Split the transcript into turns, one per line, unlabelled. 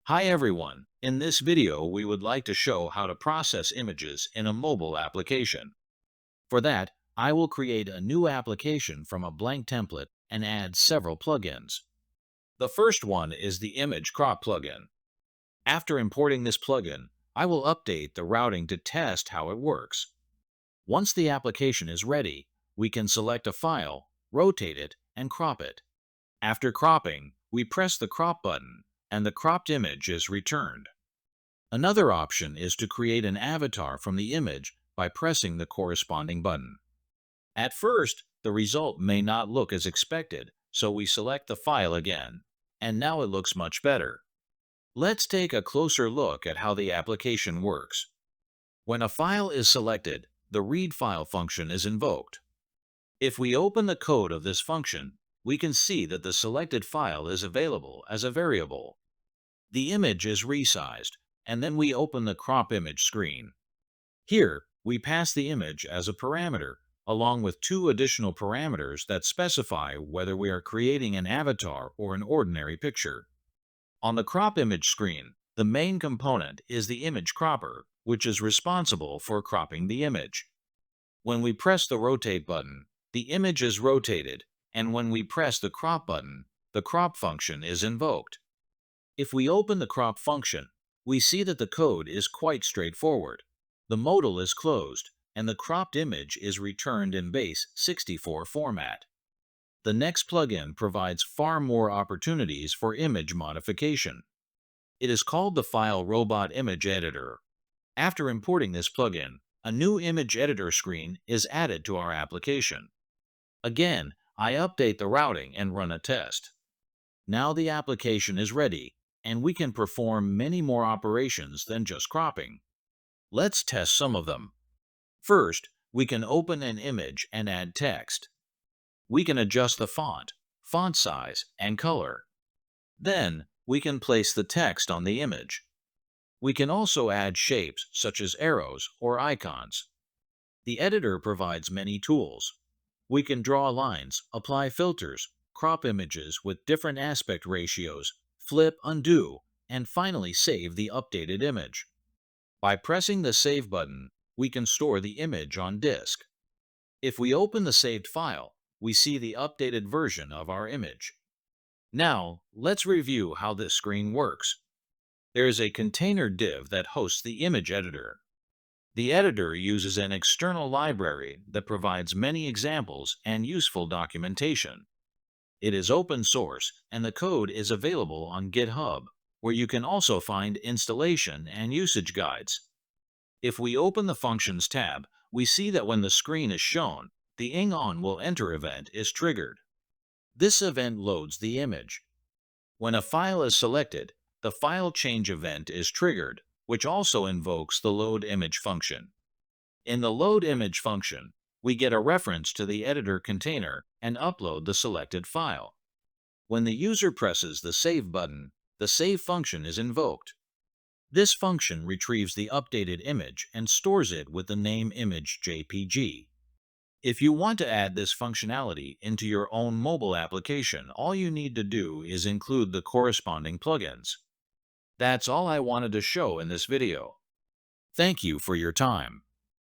Hi everyone, in this video we would like to show how to process images in a mobile application. For that, I will create a new application from a blank template and add several plugins. The first one is the Image Crop plugin. After importing this plugin, I will update the routing to test how it works. Once the application is ready, we can select a file, rotate it, and crop it. After cropping, we press the crop button, and the cropped image is returned. Another option is to create an avatar from the image by pressing the corresponding button. At first, the result may not look as expected, so we select the file again, and now it looks much better. Let's take a closer look at how the application works. When a file is selected, the read file function is invoked. If we open the code of this function, we can see that the selected file is available as a variable. The image is resized, and then we open the crop image screen. Here, we pass the image as a parameter, along with two additional parameters that specify whether we are creating an avatar or an ordinary picture. On the crop image screen, the main component is the image cropper, which is responsible for cropping the image. When we press the rotate button, the image is rotated, and when we press the crop button, the crop function is invoked. If we open the crop function, we see that the code is quite straightforward. The modal is closed, and the cropped image is returned in base 64 format. The next plugin provides far more opportunities for image modification. It is called the Filerobot Image Editor. After importing this plugin, a new image editor screen is added to our application. Again, I update the routing and run a test. Now the application is ready, and we can perform many more operations than just cropping. Let's test some of them. First, we can open an image and add text. We can adjust the font size, and color. Then, we can place the text on the image. We can also add shapes such as arrows or icons. The editor provides many tools. We can draw lines, apply filters, crop images with different aspect ratios, flip, undo, and finally save the updated image. By pressing the Save button, we can store the image on disk. If we open the saved file, we see the updated version of our image. Now, let's review how this screen works. There is a container div that hosts the image editor. The editor uses an external library that provides many examples and useful documentation. It is open source, and the code is available on GitHub, where you can also find installation and usage guides. If we open the Functions tab, we see that when the screen is shown, the ing-on will enter event is triggered. This event loads the image. When a file is selected, the file change event is triggered, which also invokes the load image function. In the load image function, we get a reference to the editor container and upload the selected file. When the user presses the Save button, the Save function is invoked. This function retrieves the updated image and stores it with the name image JPG. If you want to add this functionality into your own mobile application, all you need to do is include the corresponding plugins. That's all I wanted to show in this video. Thank you for your time.